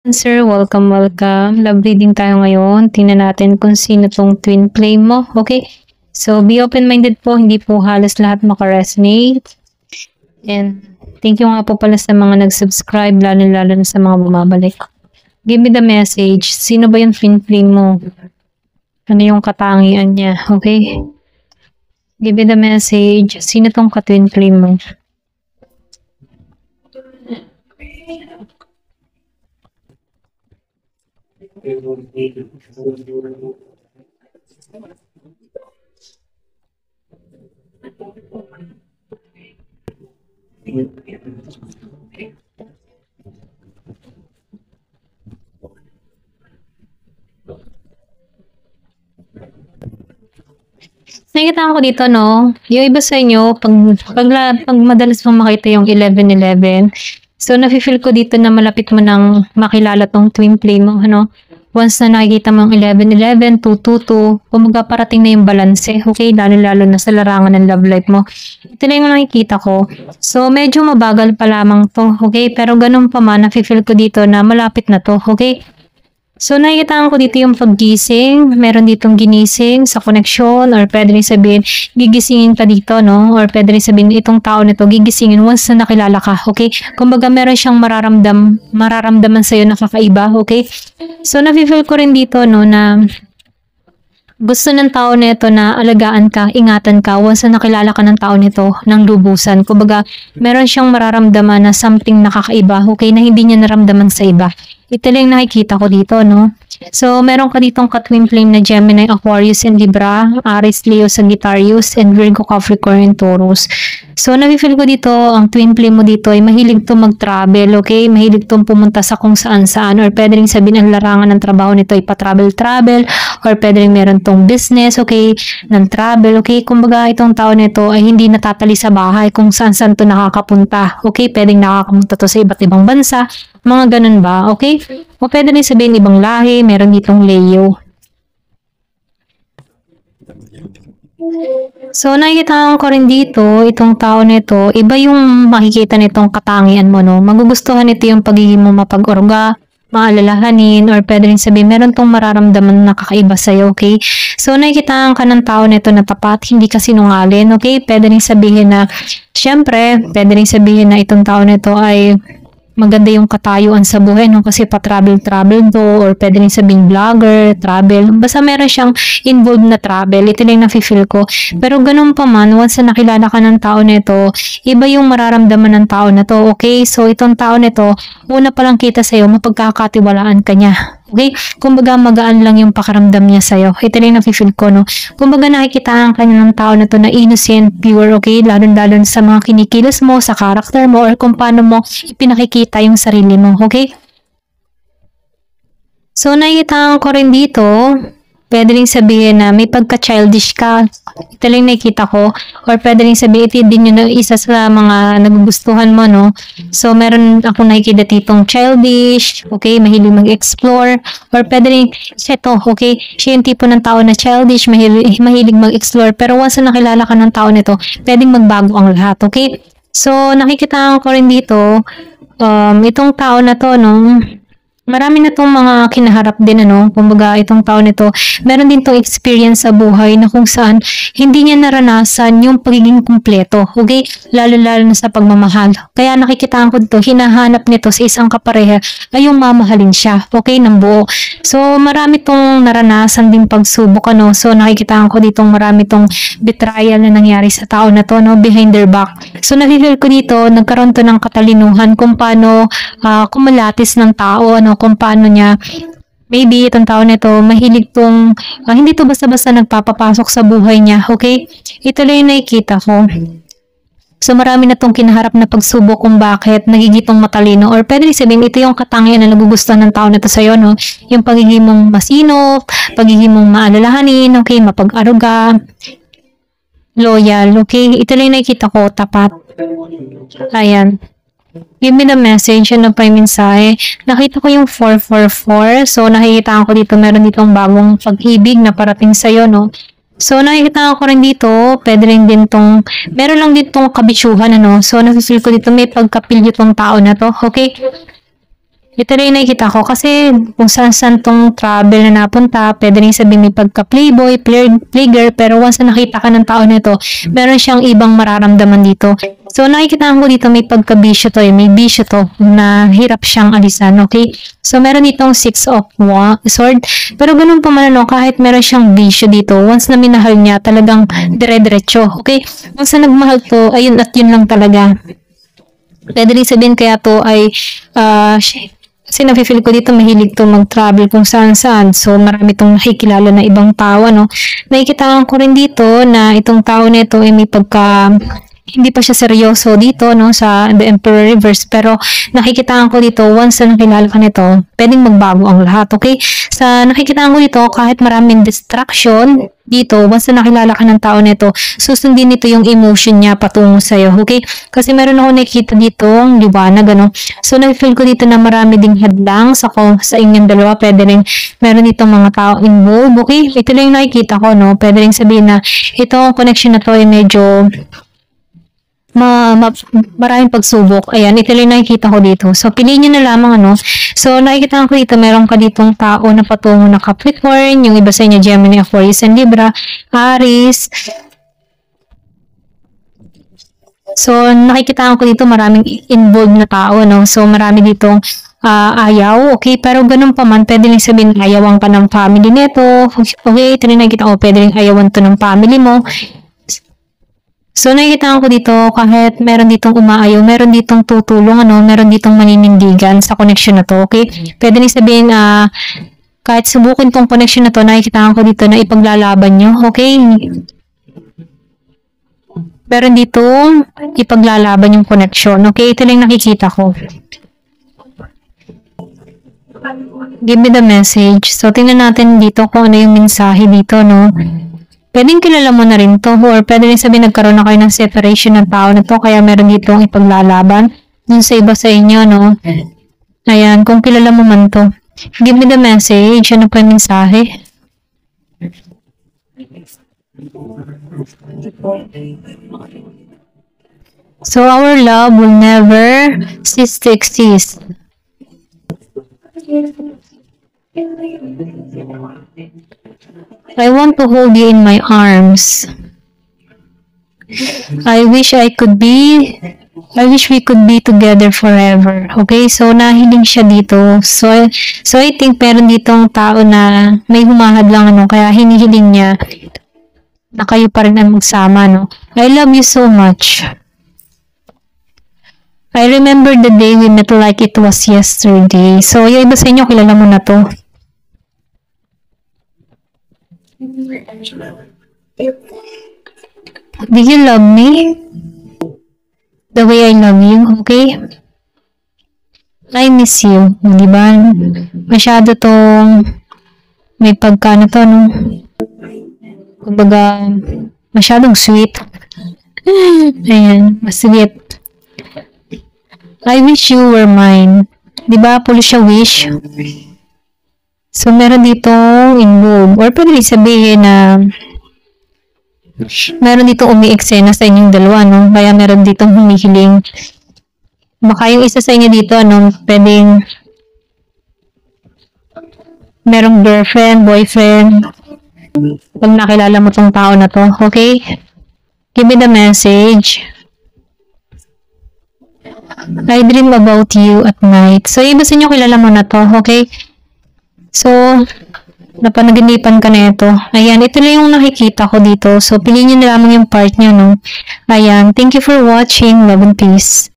Sir, welcome, welcome. Love reading tayo ngayon. Tingnan natin kung sino tong twin flame mo. Okay? So, be open-minded po. Hindi po halos lahat makaresonate. And thank you nga po pala sa mga nag-subscribe, lalo-lalo na sa mga bumabalik. Give me the message. Sino ba yung twin flame mo? Ano yung katangian niya? Okay? Give me the message. Sino tong ka-twin flame mo? Nakikita ko dito, no? Yung iba sa inyo, pag madalas mong makita yung 11-11, so nafe-feel ko dito na malapit mo nang makilala tong twin flame mo, ano? Once na nakikita mo yung 11-11, 2-2-2, kumaga parating na yung balanse, okay? Lalo-lalo na sa larangan ng love life mo. Ito na yung nakikita ko. So, medyo mabagal pa lamang to, okay? Pero ganun pa man, nafe-feel ko dito na malapit na to, okay? So, nakikita ko dito yung paggising. Meron ditong ginising sa koneksyon or pwede rin sabihin, gigisingin ka dito, no? Or pwede rin sabihin, itong tao na to, gigisingin once na nakilala ka, okay? Kumbaga, meron siyang mararamdaman sa'yo na kakaiba, okay? So, nafe-feel ko rin dito, no, na gusto ng tao nito na alagaan ka, ingatan ka, once na nakilala ka ng tao nito ng lubusan. Kumbaga, meron siyang mararamdaman na something nakakaiba, okay, na hindi niya naramdaman sa iba. Ito lang nakikita ko dito, no? So, meron ka ditong ka-twin flame na Gemini, Aquarius, and Libra, Aries, Leo, Sagittarius, and Virgo, Capricorn, and Taurus. So, nafe-feel ko dito, ang twin flame mo dito ay mahilig to mag-travel, okay? Mahilig tong pumunta sa kung saan-saan, or pwede rin sabihin ang larangan ng trabaho nito ay pa-travel-travel, or pwede rin meron tong business, okay? Ng travel, okay? Kumbaga, itong tao nito ay hindi natatali sa bahay kung saan-saan to nakakapunta, okay? Pwedeng nakakapunta to sa iba't ibang bansa, mga ganun ba, okay? O pwede rin sabihin ibang lahi, meron ditong Leo. So, nakikita ko rin dito, itong tao nito, iba yung makikita nitong katangian mo, no? Magugustuhan nito yung pagiging mo mapag-orga, maalalahanin, or pwede rin sabihin, meron tong mararamdaman na kakaiba sa'yo, okay? So, nakikita ka ng tao nito na tapat, hindi ka sinungaling, okay? Pwede rin sabihin na, syempre, pwede rin sabihin na itong tao nito ay maganda yung katayuan sa buhay, no? Kasi pa-travel-travel to, or pwede rin sabing vlogger, travel. Basta meron siyang involved na travel. Ito lang nafe-feel ko. Pero ganun pa man, once na nakilala ka ng tao nito, iba yung mararamdaman ng tao na to, okay? So, itong tao nito, una palang kita sa'yo, mapagkakatiwalaan ka niya. Okay? Kumbaga, magaan lang yung pakaramdam niya sa'yo. Ito lang nafe-feel ko, no? Kumbaga, nakikitaan ka ng tao na to na innocent, pure, okay? Lalo-lalo sa mga kinikilos mo, sa karakter mo, or kung paano mo ipinakikita yung sarili mo, okay? So, nakikitaan ko rin dito, pwede rin sabihin na may pagka-childish ka. Ito lang nakikita ko. Or pwede rin sabihin, ito din yung isa sa mga nagugustuhan mo, no? So, meron akong nakikita ditong childish, okay? Mahilig mag-explore. Or pwede rin, siya to, okay? Siya yung tipo ng tao na childish, mahilig mag-explore. Pero once na nakilala ka ng tao nito, pwedeng magbago ang lahat, okay? So, nakikita ko rin dito, itong tao na to, no? Marami na tong mga kinaharap din, ano, kumbaga itong tao nito, meron din tong experience sa buhay na kung saan hindi niya naranasan yung pagiging kumpleto, okay? Lalo-lalo na sa pagmamahal. Kaya nakikitaan ko dito, hinahanap nito sa isang kapareha ay yung mamahalin siya, okay, ng buo. So, marami tong naranasan din pagsubok, ano, so nakikitaan ko dito marami tong betrayal na nangyari sa tao na to, no, behind their back. So, nakikil ko dito, nagkaroon to ng katalinuhan kung paano kumalatis ng tao, ano, kung paano niya, maybe itong tao nito, mahilig tong, hindi to basta-basta nagpapapasok sa buhay niya, okay? Ito lang yung nakikita ko. So, marami na tong kinaharap na pagsubok kung bakit nagigitong matalino, or pwede sabihin, ito yung katangian na nagugustuhan ng tao nito sa'yo, no? Yung pagiging mong masinop, pagiging mong maalalahanin, okay? Mapag-aruga, loyal, okay? Ito lang yung nakikita ko, tapat. Ayan. Give me the message, ano pa yung mensahe. Nakita ko yung 444. So, nakikita ko dito, meron ditong bagong pag-ibig na parating sa'yo, no? So, nakikita ko rin dito, pwede rin din tong, meron lang ditong kabitsuhan, ano? So, nafe-feel ko dito, may pagkapilyo tong tao na to, okay? Ito rin yung nakikita ko kasi kung saan-saan tong travel na napunta, pwede rin sabihin may pagka-playboy, playgirl, pero once na nakita ka ng tao nito, meron siyang ibang mararamdaman dito. So, nakikita ko dito may pagka-bisyo to, may bisyo to na hirap siyang alisan, okay? So, meron ditong 6 of sword, pero ganun pa man, kahit meron siyang bisyo dito, once na minahal niya, talagang dire-diretso, okay? Once na nagmahal to, ayun at yun lang talaga. Pwede rin sabihin kaya to ay, kasi nafe-feel ko dito mahilig to mag-travel kung saan-saan. So, marami tong nakikilala na ibang tao, no? Nakikita ko rin dito na itong tao na ito ay may pagka hindi pa siya seryoso dito, no, sa The Emperor Reverse, pero nakikita ko dito, once na nakilala ka nito, pwedeng magbago ang lahat, okay? Sa nakikita ko dito, kahit maraming distraction dito, once na nakilala ka ng tao nito, susundin nito yung emotion niya patungo sa'yo, okay? Kasi meron ako nakikita dito, liwanag, ano? So, na-feel ko dito na marami ding hadlang sa inyong dalawa, pwede rin, meron dito mga tao involved, okay? Ito lang yung nakikita ko, no? Pwede rin sabihin na, itong connection na to ay medyo maraming pagsubok. Ayan, ito lang nakikita ko dito. So, piliin nyo na lamang, ano. So, nakikita ko dito, meron ka ditong tao na patungo na Capricorn, yung iba sa inyo, Gemini, Aquarius, and Libra, Aries. So, nakikita ko dito, maraming involved na tao, no. So, marami ditong ayaw, okay, pero ganun pa man, pwede rin sabihin, ayawan ka ng family nito, okay, ito rin nakikita ko, pwede rin ayawan to ng family mo. So, nakikita ko dito, kahit meron ditong umaayaw, meron ditong tutulong, ano, meron ditong maninindigan sa connection na to, okay? Pwede rin sabihin, kahit subukin tong connection na to, nakikita ko dito na ipaglalaban nyo, okay? Meron dito ipaglalaban yung connection, okay? Ito lang nakikita ko. Give me the message. So, tingnan natin dito kung ano yung mensahe dito, no? Pwedeng kilala mo na rin to, or pwede rin sabihin nagkaroon na kayo ng separation ng tao na to, kaya meron dito ang ipaglalaban dun sa iba sa inyo, no? Ayan, kung kilala mo man to. Give me the message. Ano pa yung mensahe? So, our love will never cease to exist. I want to hold you in my arms. I wish we could be together forever. Okay, so nahiling siya dito. So I think meron ditong tao na may humahad lang, ano, kaya hinihiling niya na kayo pa rin ang magsama, no. I love you so much. I remember the day we met like it was yesterday. So, yung iba sa inyo, kilala mo na to. Do you love me? The way I love you, okay? I miss you, di ba? Masyado tong may pagkano to, no? Kumbaga, masyadong sweet. Ayan, mas sweet. I wish you were mine. Di ba? Pulo siya wish. So, meron dito involved. Or pwede rin sabihin na meron dito umi-eksena sa inyong dalawa, no? Kaya meron dito humihiling. Baka yung isa sa inyo dito, no? Pwedeng merong girlfriend, boyfriend. Pag nakilala mo tong tao na to, okay? Give me the message. I dream about you at night. So, iba sa inyo, kilala mo na to, okay? So, napanaginipan ka na ito. Ayan, ito lang yung nakikita ko dito. So, piliin nyo na lamang yung part nyo, no? Ayan, thank you for watching. Love and peace.